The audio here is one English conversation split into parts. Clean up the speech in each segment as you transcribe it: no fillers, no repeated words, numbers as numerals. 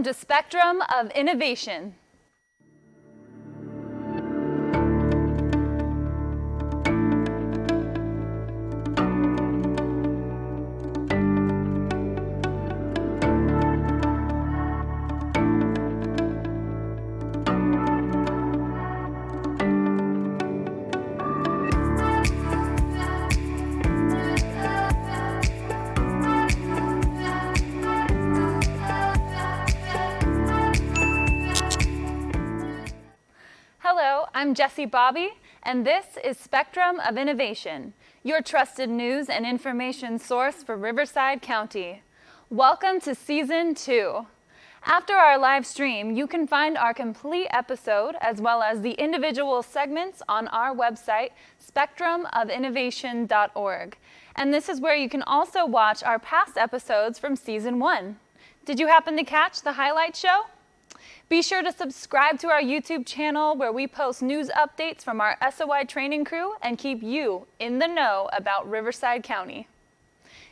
To Spectrum of Innovation. Hello, I'm Jessie Bobby, and this is Spectrum of Innovation, your trusted news and information source for Riverside County. Welcome to Season 2. After our live stream, you can find our complete episode as well as the individual segments on our website, spectrumofinnovation.org. And this is where you can also watch our past episodes from Season 1. Did you happen to catch the highlight show? Be sure to subscribe to our YouTube channel where we post news updates from our SOI training crew and keep you in the know about Riverside County.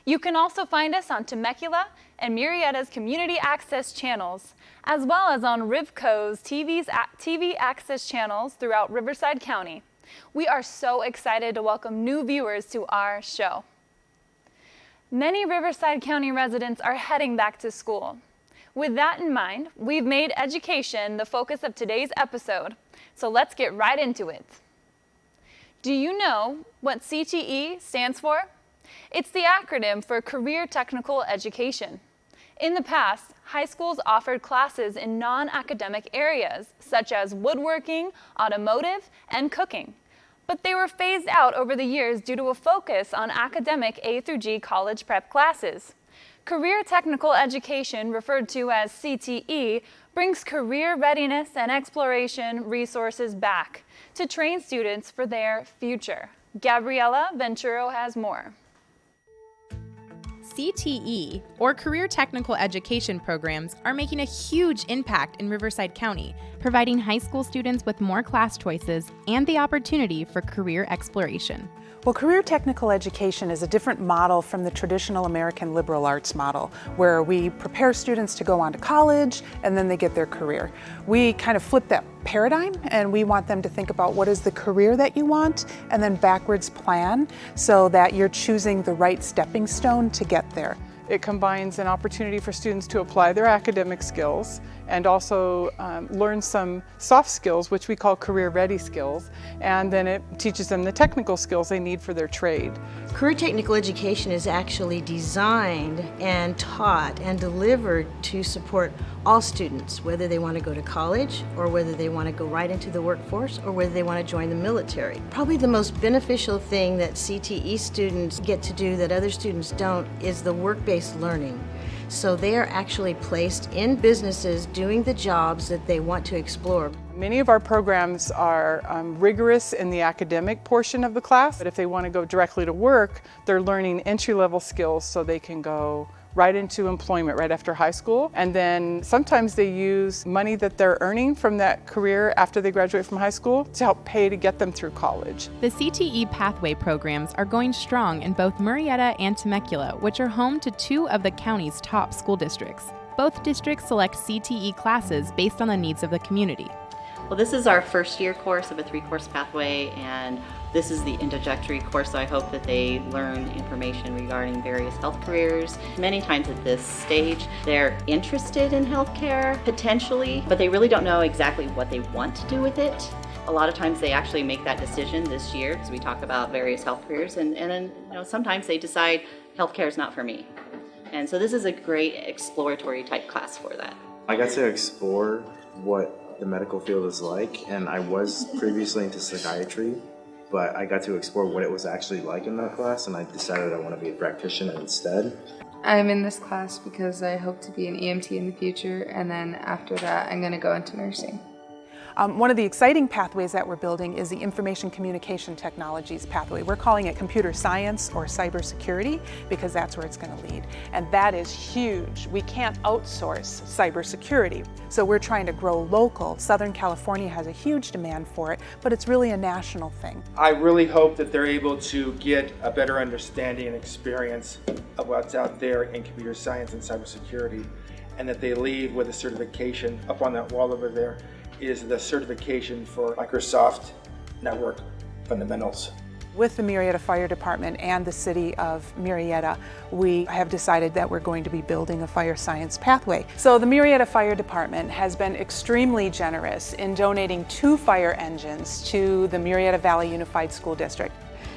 You can also find us on Temecula and Murrieta's community access channels, as well as on Rivco's TV access channels throughout Riverside County. We are so excited to welcome new viewers to our show. Many Riverside County residents are heading back to school. With that in mind, we've made education the focus of today's episode, so let's get right into it. Do you know what CTE stands for? It's the acronym for Career Technical Education. In the past, high schools offered classes in non-academic areas, such as woodworking, automotive, and cooking. But they were phased out over the years due to a focus on academic A through G college prep classes. Career Technical Education, referred to as CTE, brings career readiness and exploration resources back to train students for their future. Gabriela Venturo has more. CTE, or Career Technical Education programs, are making a huge impact in Riverside County, providing high school students with more class choices and the opportunity for career exploration. Well, career technical education is a different model from the traditional American liberal arts model, where we prepare students to go on to college and then they get their career. We kind of flip that paradigm and we want them to think about what is the career that you want and then backwards plan so that you're choosing the right stepping stone to get there. It combines an opportunity for students to apply their academic skills and also learn some soft skills, which we call career-ready skills, and then it teaches them the technical skills they need for their trade. Career technical education is actually designed and taught and delivered to support all students, whether they want to go to college or whether they want to go right into the workforce or whether they want to join the military. Probably the most beneficial thing that CTE students get to do that other students don't is the work-based learning. So they are actually placed in businesses doing the jobs that they want to explore. Many of our programs are rigorous in the academic portion of the class, but if they want to go directly to work, they're learning entry-level skills so they can go right into employment right after high school. And then sometimes they use money that they're earning from that career after they graduate from high school to help pay to get them through college. The CTE Pathway programs are going strong in both Murrieta and Temecula, which are home to two of the county's top school districts. Both districts select CTE classes based on the needs of the community. Well, this is our first year course of a 3-course pathway, and this is the introductory course, so I hope that they learn information regarding various health careers. Many times at this stage, they're interested in healthcare, potentially, but they really don't know exactly what they want to do with it. A lot of times they actually make that decision this year, because we talk about various health careers, and then sometimes they decide healthcare is not for me. And so this is a great exploratory type class for that. I got to explore what the medical field is like, and I was previously into psychiatry, but I got to explore what it was actually like in that class, and I decided I want to be a practitioner instead. I'm in this class because I hope to be an EMT in the future, and then after that I'm going to go into nursing. One of the exciting pathways that we're building is the Information Communication Technologies pathway. We're calling it computer science or cybersecurity because that's where it's going to lead. And that is huge. We can't outsource cybersecurity. So we're trying to grow local. Southern California has a huge demand for it, but it's really a national thing. I really hope that they're able to get a better understanding and experience of what's out there in computer science and cybersecurity. and that they leave with a certification. Up on that wall over there is the certification for Microsoft Network Fundamentals. With the Murrieta Fire Department and the City of Murrieta, we have decided that we're going to be building a fire science pathway. So the Murrieta Fire Department has been extremely generous in donating 2 fire engines to the Murrieta Valley Unified School District.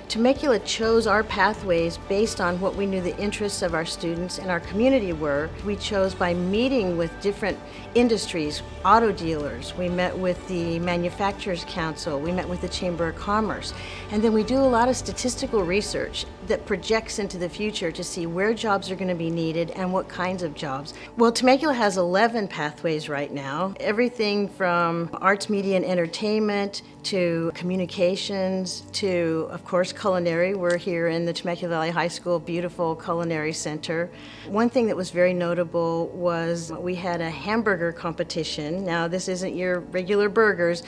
Temecula chose our pathways based on what we knew the interests of our students and our community were. We chose by meeting with different industries, auto dealers. We met with the Manufacturers Council. We met with the Chamber of Commerce. And then we do a lot of statistical research that projects into the future to see where jobs are going to be needed and what kinds of jobs. Well, Temecula has 11 pathways right now. Everything from arts, media, and entertainment to communications to, of course, culinary. We're here in the Temecula Valley High School beautiful culinary center. One thing that was very notable was we had a hamburger competition. Now, this isn't your regular burgers.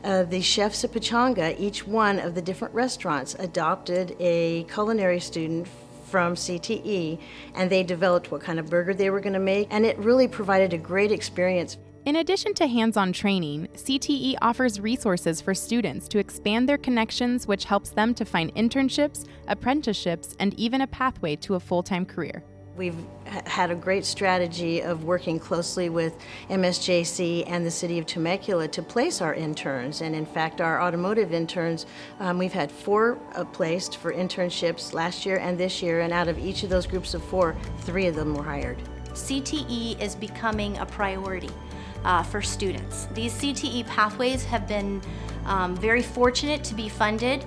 The chefs at Pechanga, each one of the different restaurants, adopted a culinary student from CTE, and they developed what kind of burger they were going to make, and it really provided a great experience. In addition to hands-on training, CTE offers resources for students to expand their connections, which helps them to find internships, apprenticeships, and even a pathway to a full-time career. We've had a great strategy of working closely with MSJC and the City of Temecula to place our interns. And in fact, our automotive interns, we've had 4 placed for internships last year and this year, and out of each of those groups of 4, 3 of them were hired. CTE is becoming a priority for students. These CTE pathways have been very fortunate to be funded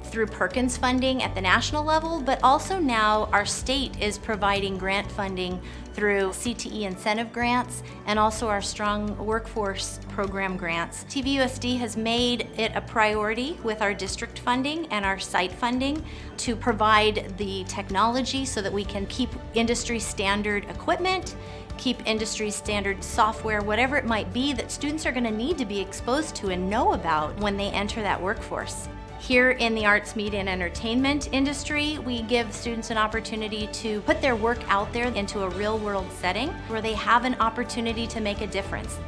through Perkins funding at the national level, but also now our state is providing grant funding through CTE incentive grants and also our strong workforce program grants. TVUSD has made it a priority with our district funding and our site funding to provide the technology so that we can keep industry standard equipment, keep industry standard software, whatever it might be that students are going to need to be exposed to and know about when they enter that workforce. Here in the arts, media, and entertainment industry, we give students an opportunity to put their work out there into a real-world setting where they have an opportunity to make a difference.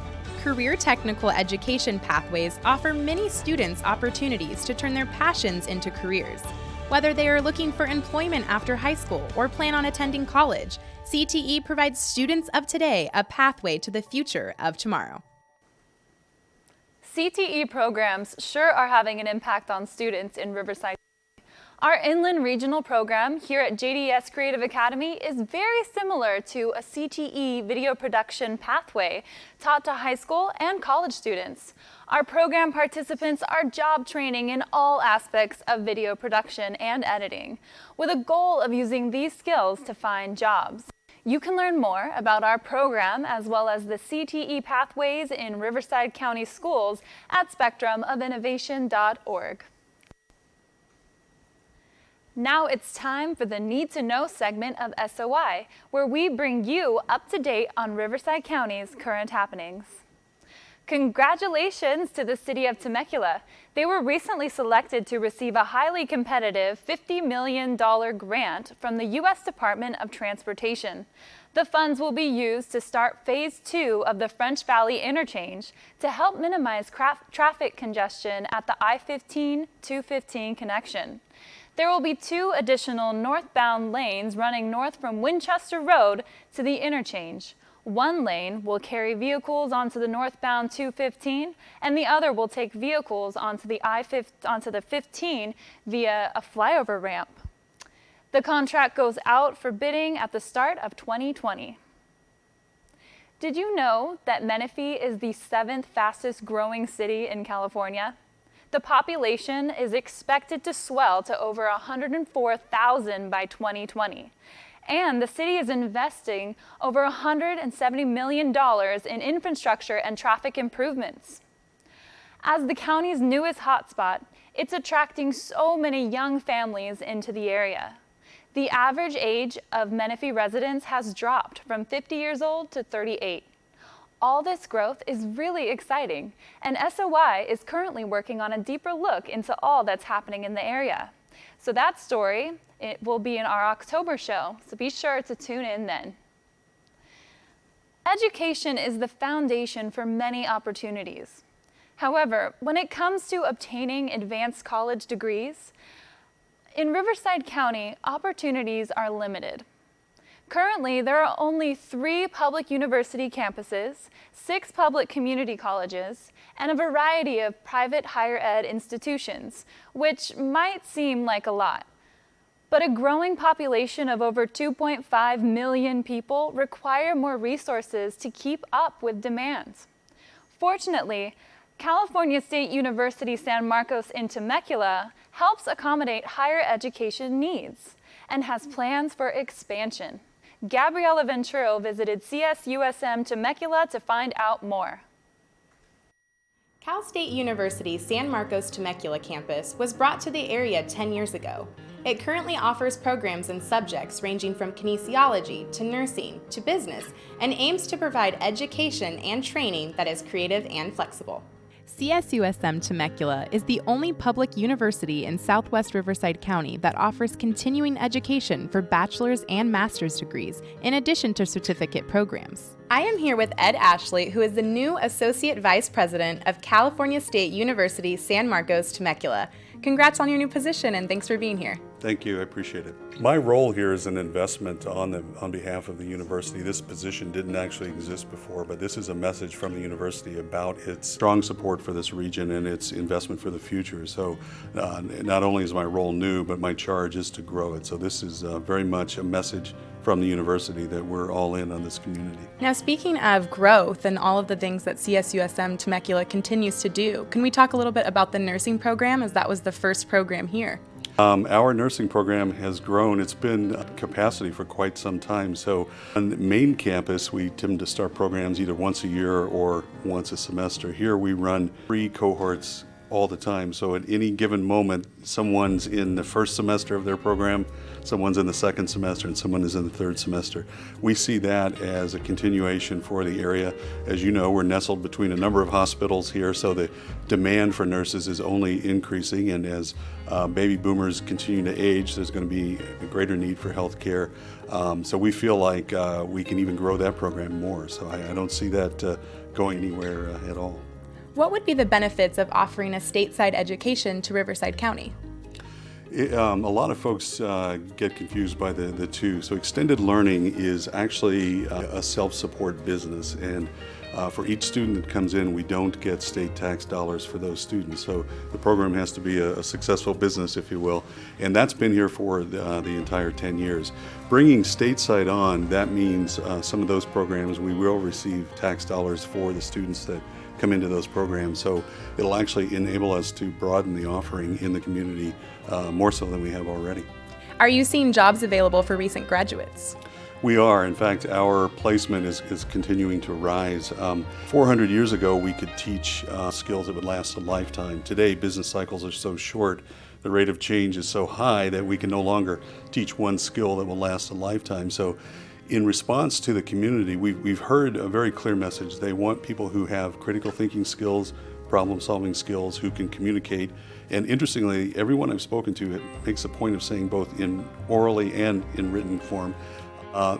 Career technical education pathways offer many students opportunities to turn their passions into careers. Whether they are looking for employment after high school or plan on attending college, CTE provides students of today a pathway to the future of tomorrow. CTE programs sure are having an impact on students in Riverside. Our Inland Regional program here at JDS Creative Academy is very similar to a CTE video production pathway taught to high school and college students. Our program participants are job training in all aspects of video production and editing, with a goal of using these skills to find jobs. You can learn more about our program as well as the CTE pathways in Riverside County schools at spectrumofinnovation.org. Now it's time for the Need to Know segment of SOI, where we bring you up to date on Riverside County's current happenings. Congratulations to the City of Temecula. They were recently selected to receive a highly competitive $50 million grant from the U.S. Department of Transportation. The funds will be used to start Phase 2 of the French Valley Interchange to help minimize traffic congestion at the I-15-215 connection. There will be 2 additional northbound lanes running north from Winchester Road to the interchange. One lane will carry vehicles onto the northbound 215, and the other will take vehicles onto the 15 via a flyover ramp. The contract goes out for bidding at the start of 2020. Did you know that Menifee is the 7th fastest growing city in California? The population is expected to swell to over 104,000 by 2020. And the city is investing over $170 million in infrastructure and traffic improvements. As the county's newest hotspot, it's attracting so many young families into the area. The average age of Menifee residents has dropped from 50 years old to 38. All this growth is really exciting, and SOI is currently working on a deeper look into all that's happening in the area. So that story, it will be in our October show, so be sure to tune in then. Education is the foundation for many opportunities. However, when it comes to obtaining advanced college degrees, in Riverside County, opportunities are limited. Currently, there are only 3 public university campuses, 6 public community colleges, and a variety of private higher ed institutions, which might seem like a lot. But a growing population of over 2.5 million people require more resources to keep up with demands. Fortunately, California State University San Marcos in Temecula helps accommodate higher education needs and has plans for expansion. Gabriela Venturo visited CSUSM Temecula to find out more. Cal State University San Marcos Temecula campus was brought to the area 10 years ago. It currently offers programs and subjects ranging from kinesiology to nursing to business and aims to provide education and training that is creative and flexible. CSUSM Temecula is the only public university in Southwest Riverside County that offers continuing education for bachelor's and master's degrees, in addition to certificate programs. I am here with Ed Ashley, who is the new Associate Vice President of California State University San Marcos Temecula. Congrats on your new position and thanks for being here. Thank you, I appreciate it. My role here is an investment on behalf of the university. This position didn't actually exist before, but this is a message from the university about its strong support for this region and its investment for the future. So not only is my role new, but my charge is to grow it. So this is very much a message from the university that we're all in on this community. Now, speaking of growth and all of the things that CSUSM Temecula continues to do, can we talk a little bit about the nursing program, as that was the first program here? Our nursing program has grown. It's been capacity for quite some time. So on the main campus, we tend to start programs either once a year or once a semester. Here we run 3 cohorts all the time. So at any given moment, someone's in the first semester of their program, someone's in the second semester, and someone is in the third semester. We see that as a continuation for the area. As you know, we're nestled between a number of hospitals here, so the demand for nurses is only increasing, and as baby boomers continue to age, there's going to be a greater need for health care. So we feel like we can even grow that program more. So I don't see that going anywhere at all. What would be the benefits of offering a stateside education to Riverside County? A lot of folks get confused by the two. So extended learning is actually a self-support business, and for each student that comes in, we don't get state tax dollars for those students. So the program has to be a successful business, if you will, and that's been here for the entire 10 years. Bringing stateside on, that means some of those programs we will receive tax dollars for the students that come into those programs. So it'll actually enable us to broaden the offering in the community more so than we have already. Are you seeing jobs available for recent graduates? We are. In fact, our placement is continuing to rise. 400 years ago, we could teach skills that would last a lifetime. Today, business cycles are so short, the rate of change is so high that we can no longer teach one skill that will last a lifetime. So in response to the community, we've heard a very clear message. They want people who have critical thinking skills, problem-solving skills, who can communicate. And interestingly, everyone I've spoken to makes a point of saying, both in orally and in written form,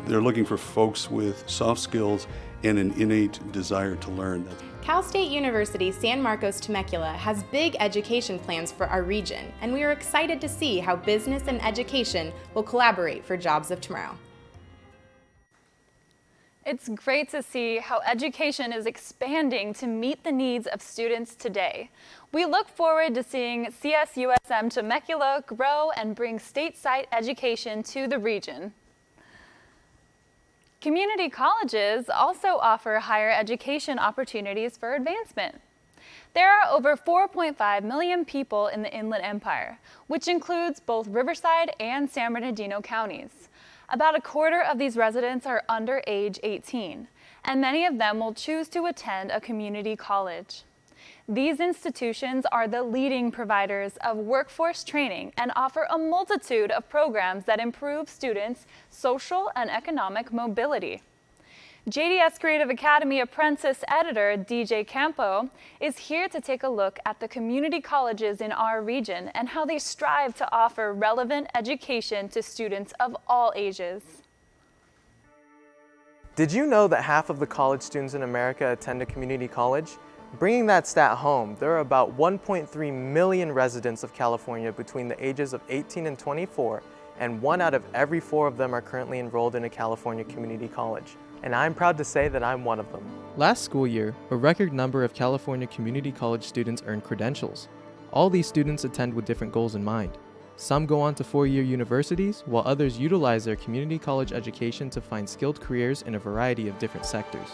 they're looking for folks with soft skills and an innate desire to learn. Cal State University San Marcos Temecula has big education plans for our region, and we are excited to see how business and education will collaborate for jobs of tomorrow. It's great to see how education is expanding to meet the needs of students today. We look forward to seeing CSUSM Temecula grow and bring stateside education to the region. Community colleges also offer higher education opportunities for advancement. There are over 4.5 million people in the Inland Empire, which includes both Riverside and San Bernardino counties. About a quarter of these residents are under age 18, and many of them will choose to attend a community college. These institutions are the leading providers of workforce training and offer a multitude of programs that improve students' social and economic mobility. JDS Creative Academy apprentice editor DJ Campo is here to take a look at the community colleges in our region and how they strive to offer relevant education to students of all ages. Did you know that half of the college students in America attend a community college? Bringing that stat home, there are about 1.3 million residents of California between the ages of 18 and 24, and 1 out of every 4 of them are currently enrolled in a California community college. And I'm proud to say that I'm one of them. Last school year, a record number of California community college students earned credentials. All these students attend with different goals in mind. Some go on to 4-year universities, while others utilize their community college education to find skilled careers in a variety of different sectors.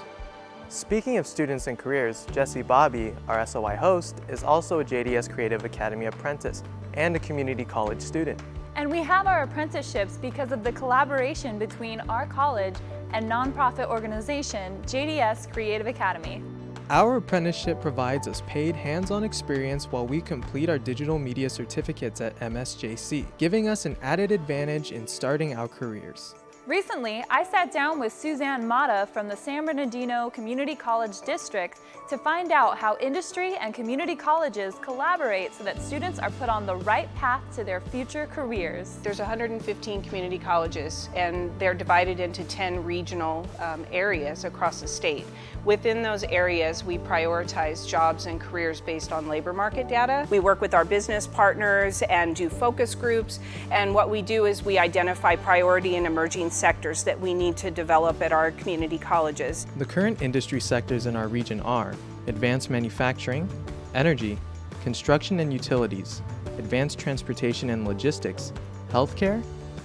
Speaking of students and careers, Jessie Bobby, our SOI host, is also a JDS Creative Academy apprentice and a community college student. And we have our apprenticeships because of the collaboration between our college and nonprofit organization, JDS Creative Academy. Our apprenticeship provides us paid hands-on experience while we complete our digital media certificates at MSJC, giving us an added advantage in starting our careers. Recently, I sat down with Suzanne Mata from the San Bernardino Community College District to find out how industry and community colleges collaborate so that students are put on the right path to their future careers. There's 115 community colleges, and they're divided into 10 regional areas across the state. Within those areas, we prioritize jobs and careers based on labor market data. We work with our business partners and do focus groups, and what we do is we identify priority and emerging sectors that we need to develop at our community colleges. The current industry sectors in our region are advanced manufacturing, energy, construction and utilities, advanced transportation and logistics, healthcare,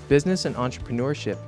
business and entrepreneurship,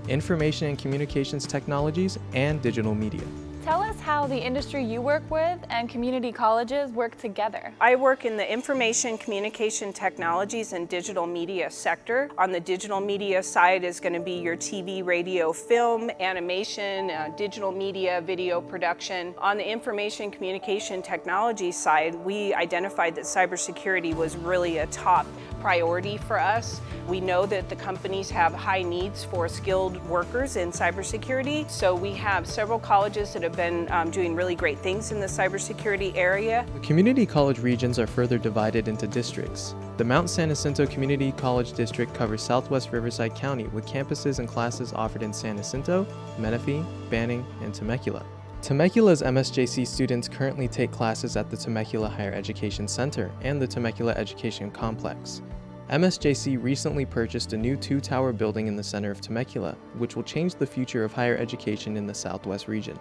information and communications technologies, and digital media. Tell us how the industry you work with and community colleges work together. I work in the information, communication technologies, and digital media sector. On the digital media side is going to be your TV, radio, film, animation, digital media, video production. On the information, communication technology side, we identified that cybersecurity was really a top priority for us. We know that the companies have high needs for skilled workers in cybersecurity, so we have several colleges that have been doing really great things in the cybersecurity area. The community college regions are further divided into districts. The Mount San Jacinto Community College District covers southwest Riverside County with campuses and classes offered in San Jacinto, Menifee, Banning, and Temecula. Temecula's MSJC students currently take classes at the Temecula Higher Education Center and the Temecula Education Complex. MSJC recently purchased a new 2-tower building in the center of Temecula, which will change the future of higher education in the southwest region.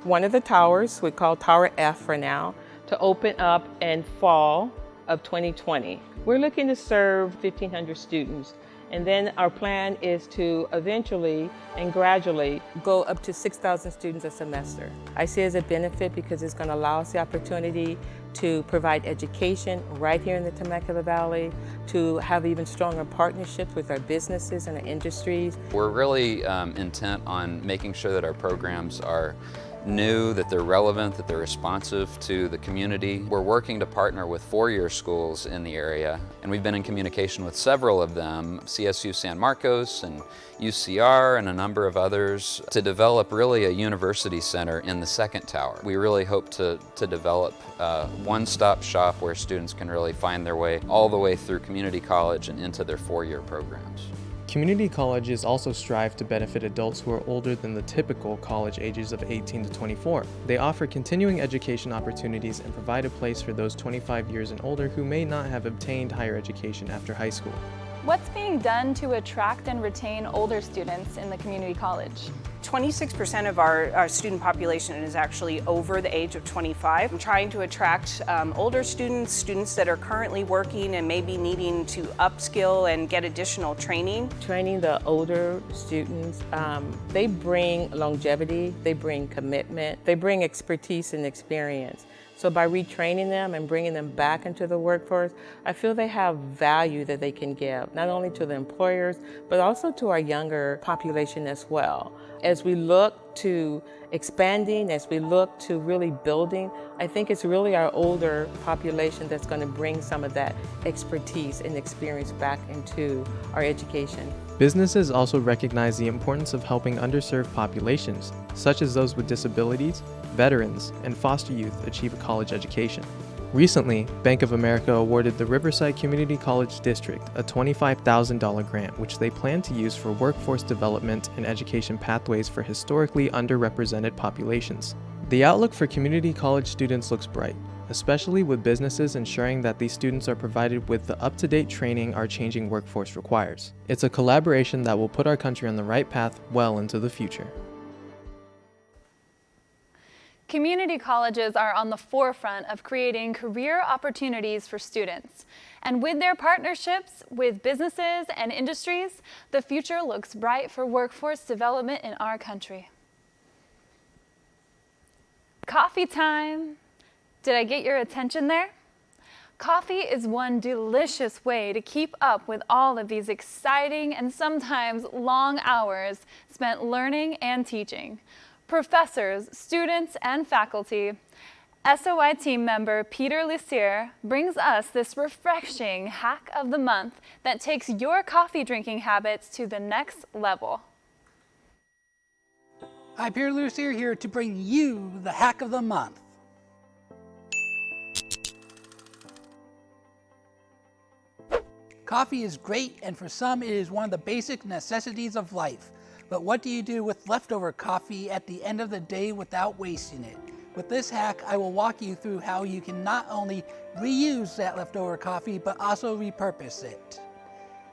One of the towers, we call Tower F for now, to open up in fall of 2020. We're looking to serve 1,500 students, and then our plan is to eventually and gradually go up to 6,000 students a semester. I see it as a benefit because it's going to allow us the opportunity to provide education right here in the Temecula Valley, to have even stronger partnerships with our businesses and our industries. We're really intent on making sure that our programs are new, that they're relevant, that they're responsive to the community. We're working to partner with 4-year schools in the area, and we've been in communication with several of them, CSU San Marcos and UCR and a number of others, to develop really a university center in the second tower. We really hope to develop a one-stop shop where students can really find their way all the way through community college and into their 4-year programs. Community colleges also strive to benefit adults who are older than the typical college ages of 18 to 24. They offer continuing education opportunities and provide a place for those 25 years and older who may not have obtained higher education after high school. What's being done to attract and retain older students in the community college? 26% of our student population is actually over the age of 25. I'm trying to attract older students that are currently working and maybe needing to upskill and get additional training. Training the older students, they bring longevity, they bring commitment, they bring expertise and experience. So by retraining them and bringing them back into the workforce, I feel they have value that they can give, not only to the employers, but also to our younger population as well. As we look to expanding, as we look to really building, I think it's really our older population that's going to bring some of that expertise and experience back into our education. Businesses also recognize the importance of helping underserved populations, such as those with disabilities, veterans, and foster youth achieve a college education. Recently, Bank of America awarded the Riverside Community College District a $25,000 grant, which they plan to use for workforce development and education pathways for historically underrepresented populations. The outlook for community college students looks bright, especially with businesses ensuring that these students are provided with the up-to-date training our changing workforce requires. It's a collaboration that will put our country on the right path well into the future. Community colleges are on the forefront of creating career opportunities for students. And with their partnerships with businesses and industries, the future looks bright for workforce development in our country. Coffee time. Did I get your attention there? Coffee is one delicious way to keep up with all of these exciting and sometimes long hours spent learning and teaching. Professors, students, and faculty, SOI team member Peter Lucier brings us this refreshing hack of the month that takes your coffee drinking habits to the next level. Hi, Peter Lucier here to bring you the hack of the month. Coffee is great, and for some it is one of the basic necessities of life. But what do you do with leftover coffee at the end of the day without wasting it? With this hack, I will walk you through how you can not only reuse that leftover coffee, but also repurpose it.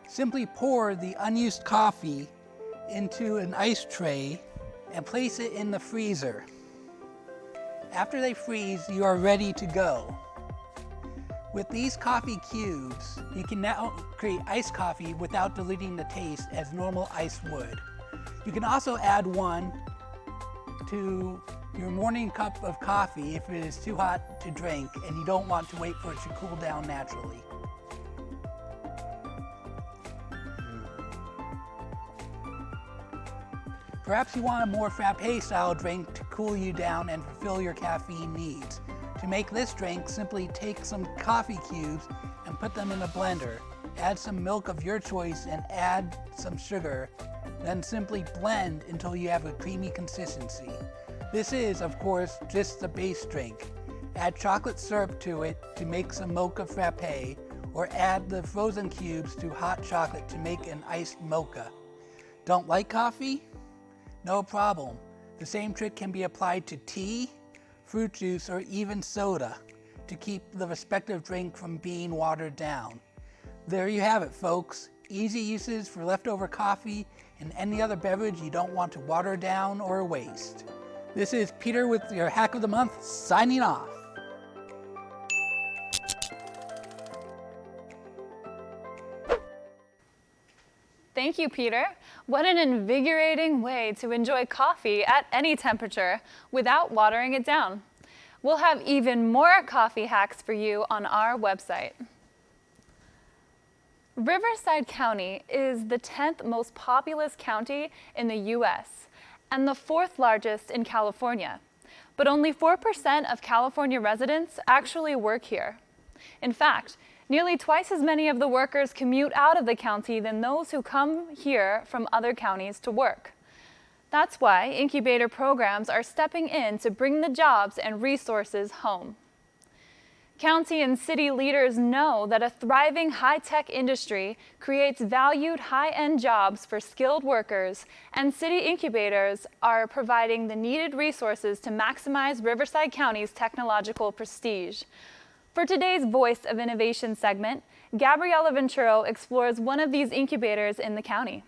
Simply pour the unused coffee into an ice tray and place it in the freezer. After they freeze, you are ready to go. With these coffee cubes, you can now create iced coffee without diluting the taste as normal ice would. You can also add one to your morning cup of coffee if it is too hot to drink and you don't want to wait for it to cool down naturally. Perhaps you want a more frappe style drink to cool you down and fulfill your caffeine needs. To make this drink, simply take some coffee cubes and put them in a blender. Add some milk of your choice and add some sugar. Then simply blend until you have a creamy consistency. This is, of course, just the base drink. Add chocolate syrup to it to make some mocha frappe, or add the frozen cubes to hot chocolate to make an iced mocha. Don't like coffee? No problem. The same trick can be applied to tea, fruit juice, or even soda to keep the respective drink from being watered down. There you have it, folks. Easy uses for leftover coffee and any other beverage you don't want to water down or waste. This is Peter with your Hack of the Month, signing off. Thank you, Peter. What an invigorating way to enjoy coffee at any temperature without watering it down. We'll have even more coffee hacks for you on our website. Riverside County is the 10th most populous county in the U.S. and the 4th largest in California. But only 4% of California residents actually work here. In fact, nearly twice as many of the workers commute out of the county than those who come here from other counties to work. That's why incubator programs are stepping in to bring the jobs and resources home. County and city leaders know that a thriving high-tech industry creates valued high-end jobs for skilled workers, and city incubators are providing the needed resources to maximize Riverside County's technological prestige. For today's Voice of Innovation segment, Gabriela Venturo explores one of these incubators in the county.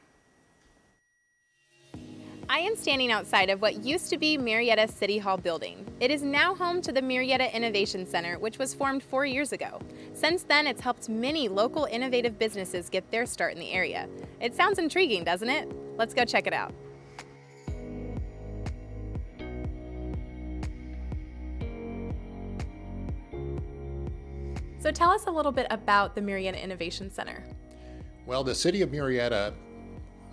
I am standing outside of what used to be Murrieta City Hall building. It is now home to the Murrieta Innovation Center, which was formed 4 years ago. Since then, it's helped many local innovative businesses get their start in the area. It sounds intriguing, doesn't it? Let's go check it out. So tell us a little bit about the Murrieta Innovation Center. Well, the City of Murrieta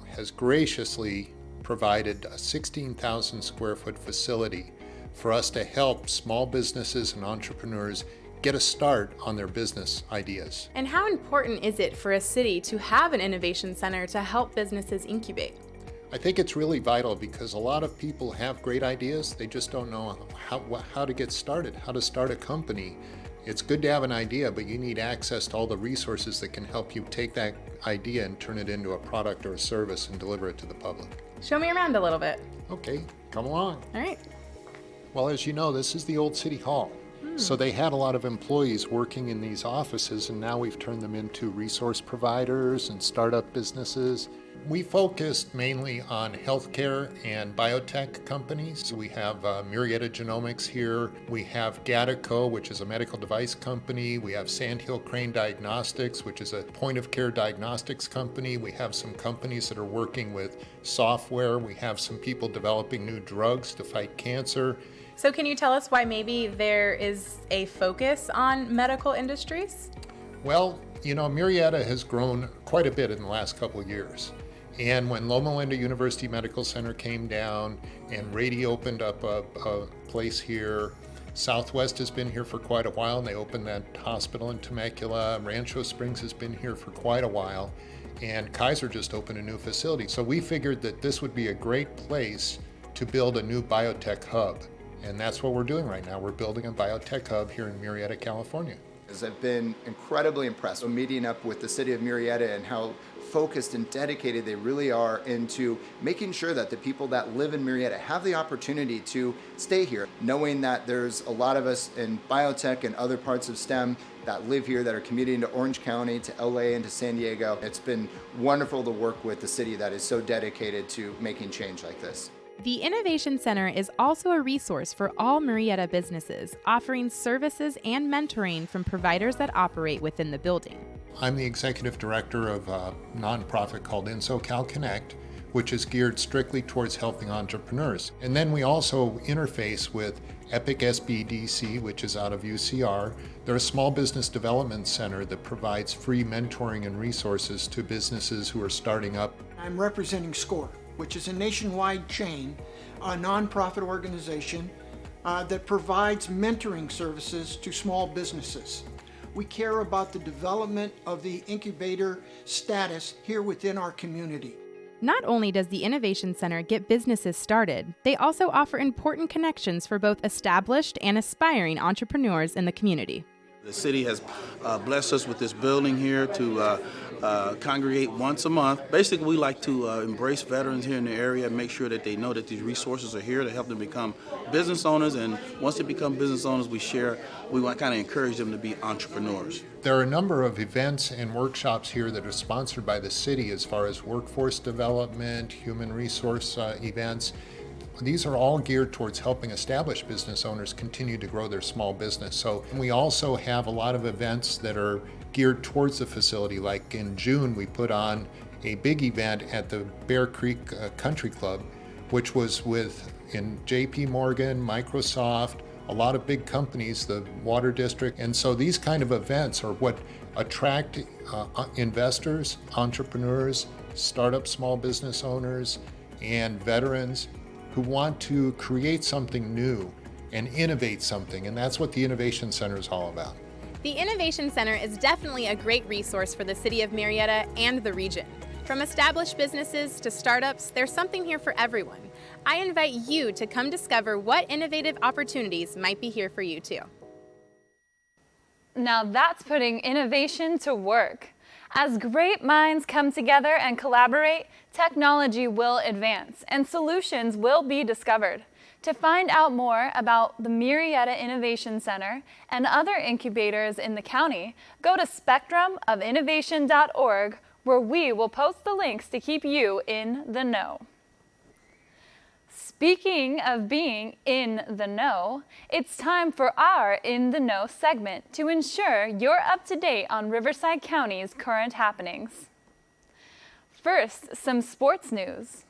has graciously provided a 16,000 square foot facility for us to help small businesses and entrepreneurs get a start on their business ideas. And how important is it for a city to have an innovation center to help businesses incubate? I think it's really vital because a lot of people have great ideas, they just don't know how to get started, how to start a company. It's good to have an idea, but you need access to all the resources that can help you take that idea and turn it into a product or a service and deliver it to the public. Show me around a little bit. Okay, come along. All right. Well, as you know, this is the old City Hall. So they had a lot of employees working in these offices, and now we've turned them into resource providers and startup businesses. We focused mainly on healthcare and biotech companies. We have Murrieta Genomics here. We have Gatico, which is a medical device company. We have Sandhill Crane Diagnostics, which is a point-of-care diagnostics company. We have some companies that are working with software. We have some people developing new drugs to fight cancer. So can you tell us why maybe there is a focus on medical industries? Well, you know, Murrieta has grown quite a bit in the last couple of years. And when Loma Linda University Medical Center came down and Rady opened up a place here, Southwest has been here for quite a while, and they opened that hospital in Temecula. Rancho Springs has been here for quite a while, and Kaiser just opened a new facility. So we figured that this would be a great place to build a new biotech hub. And that's what we're doing right now. We're building a biotech hub here in Murrieta, California. I've been incredibly impressed with meeting up with the City of Murrieta and how focused and dedicated they really are into making sure that the people that live in Murrieta have the opportunity to stay here, knowing that there's a lot of us in biotech and other parts of STEM that live here that are commuting to Orange County, to LA, and to San Diego. It's been wonderful to work with the city that is so dedicated to making change like this. The Innovation Center is also a resource for all Murrieta businesses, offering services and mentoring from providers that operate within the building. I'm the executive director of a nonprofit called InSoCal Connect, which is geared strictly towards helping entrepreneurs. And then we also interface with Epic SBDC, which is out of UCR. They're a small business development center that provides free mentoring and resources to businesses who are starting up. I'm representing SCORE, which is a nationwide chain, a nonprofit organization that provides mentoring services to small businesses. We care about the development of the incubator status here within our community. Not only does the Innovation Center get businesses started, they also offer important connections for both established and aspiring entrepreneurs in the community. The city has blessed us with this building here to congregate once a month. Basically, we like to embrace veterans here in the area and make sure that they know that these resources are here to help them become business owners. And once they become business owners, we want to kind of encourage them to be entrepreneurs. There are a number of events and workshops here that are sponsored by the city as far as workforce development, human resource events. These are all geared towards helping established business owners continue to grow their small business. So we also have a lot of events that are geared towards the facility. Like in June, we put on a big event at the Bear Creek Country Club, which was in JP Morgan, Microsoft, a lot of big companies, the Water District. And so these kind of events are what attract investors, entrepreneurs, startup small business owners, and veterans who want to create something new and innovate something, and that's what the Innovation Center is all about. The Innovation Center is definitely a great resource for the city of Murrieta and the region. From established businesses to startups, there's something here for everyone. I invite you to come discover what innovative opportunities might be here for you too. Now that's putting innovation to work. As great minds come together and collaborate, technology will advance and solutions will be discovered. To find out more about the Murrieta Innovation Center and other incubators in the county, go to spectrumofinnovation.org, where we will post the links to keep you in the know. Speaking of being in the know, it's time for our In the Know segment to ensure you're up to date on Riverside County's current happenings. First, some sports news.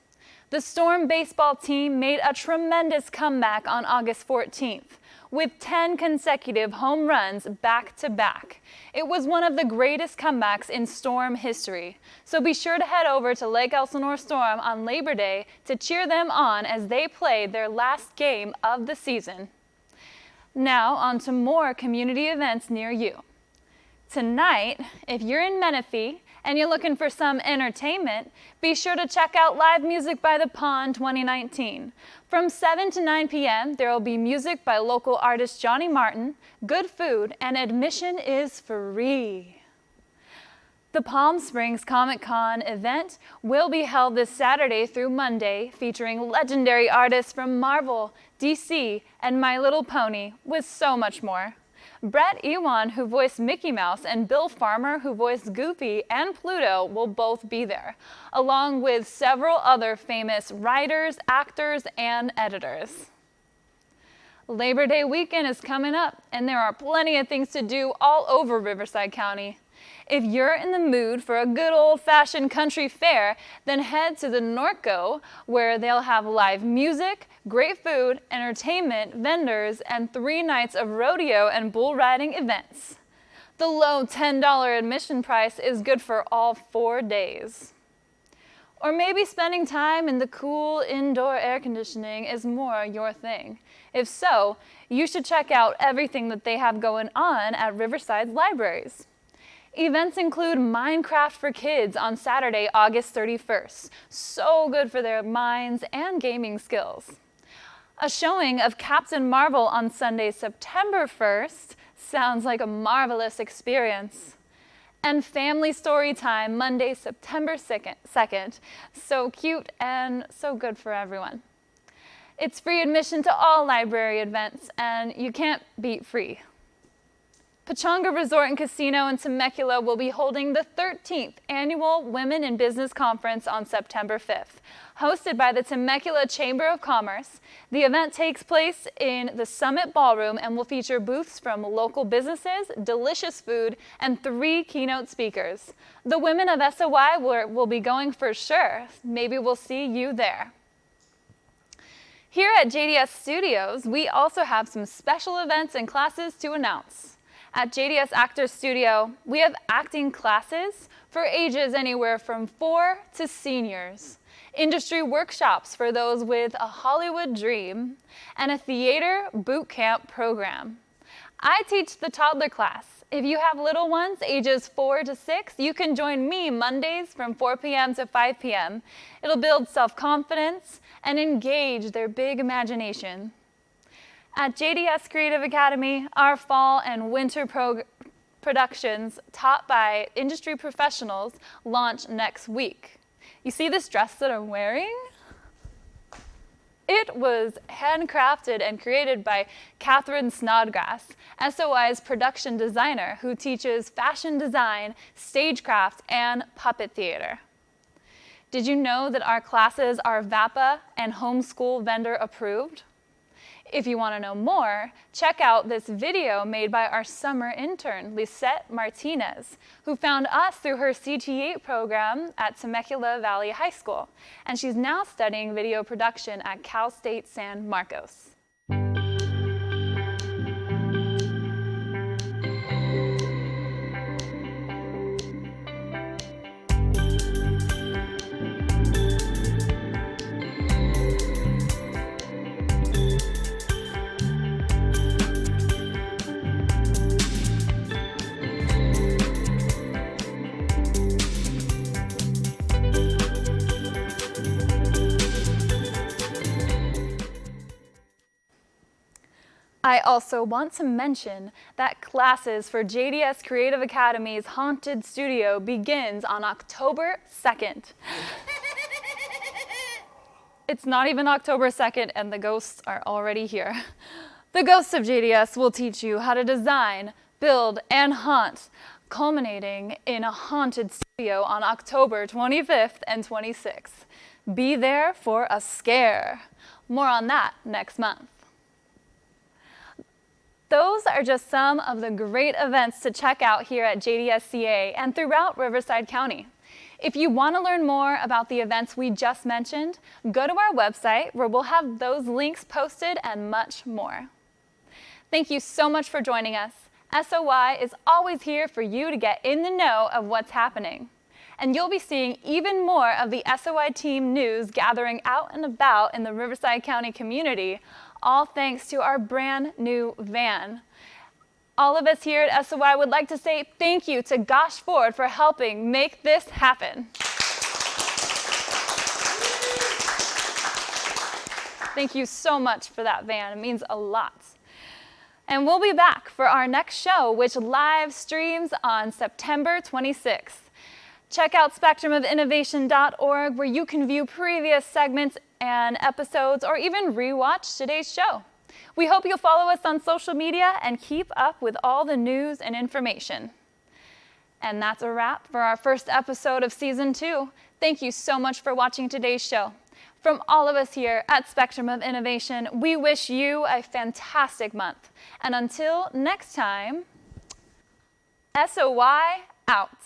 The Storm baseball team made a tremendous comeback on August 14th with 10 consecutive home runs back-to-back. It was one of the greatest comebacks in Storm history, so be sure to head over to Lake Elsinore Storm on Labor Day to cheer them on as they played their last game of the season. Now on to more community events near you. Tonight, if you're in Menifee, and you're looking for some entertainment, be sure to check out Live Music by the Pond 2019. From 7 to 9 p.m., there will be music by local artist Johnny Martin, good food, and admission is free. The Palm Springs Comic-Con event will be held this Saturday through Monday, featuring legendary artists from Marvel, DC, and My Little Pony, with so much more. Brett Ewan, who voiced Mickey Mouse, and Bill Farmer, who voiced Goofy and Pluto, will both be there, along with several other famous writers, actors, and editors. Labor Day weekend is coming up, and there are plenty of things to do all over Riverside County. If you're in the mood for a good old-fashioned country fair, then head to the Norco, where they'll have live music, great food, entertainment, vendors, and 3 nights of rodeo and bull riding events. The low $10 admission price is good for all 4 days. Or maybe spending time in the cool indoor air conditioning is more your thing. If so, you should check out everything that they have going on at Riverside's libraries. Events include Minecraft for Kids on Saturday, August 31st. So good for their minds and gaming skills. A showing of Captain Marvel on Sunday, September 1st. Sounds like a marvelous experience. And Family Story Time, Monday, September 2nd. So cute and so good for everyone. It's free admission to all library events, and you can't beat free. Pechanga Resort and Casino in Temecula will be holding the 13th Annual Women in Business Conference on September 5th. Hosted by the Temecula Chamber of Commerce, the event takes place in the Summit Ballroom and will feature booths from local businesses, delicious food, and 3 keynote speakers. The women of SOI will be going for sure. Maybe we'll see you there. Here at JDS Studios, we also have some special events and classes to announce. At JDS Actors Studio, we have acting classes for ages anywhere from 4 to seniors, industry workshops for those with a Hollywood dream, and a theater boot camp program. I teach the toddler class. If you have little ones ages 4 to 6, you can join me Mondays from 4 p.m. to 5 p.m. It'll build self-confidence and engage their big imagination. At JDS Creative Academy, our fall and winter productions taught by industry professionals launch next week. You see this dress that I'm wearing? It was handcrafted and created by Catherine Snodgrass, SOI's production designer, who teaches fashion design, stagecraft, and puppet theater. Did you know that our classes are VAPA and homeschool vendor approved? If you want to know more, check out this video made by our summer intern, Lisette Martinez, who found us through her CT8 program at Temecula Valley High School, and she's now studying video production at Cal State San Marcos. I also want to mention that classes for JDS Creative Academy's Haunted Studio begins on October 2nd. It's not even October 2nd and the ghosts are already here. The ghosts of JDS will teach you how to design, build, and haunt, culminating in a haunted studio on October 25th and 26th. Be there for a scare. More on that next month. Those are just some of the great events to check out here at JDSCA and throughout Riverside County. If you want to learn more about the events we just mentioned, go to our website where we'll have those links posted and much more. Thank you so much for joining us. SOI is always here for you to get in the know of what's happening. And you'll be seeing even more of the SOI team news gathering out and about in the Riverside County community, all thanks to our brand new van. All of us here at SOY would like to say thank you to Gosh Ford for helping make this happen. Thank you so much for that van. It means a lot. And we'll be back for our next show, which live streams on September 26th. Check out spectrumofinnovation.org, where you can view previous segments and episodes, or even rewatch today's show. We hope you'll follow us on social media and keep up with all the news and information. And that's a wrap for our first episode of Season 2. Thank you so much for watching today's show. From all of us here at Spectrum of Innovation, we wish you a fantastic month. And until next time, SOY out.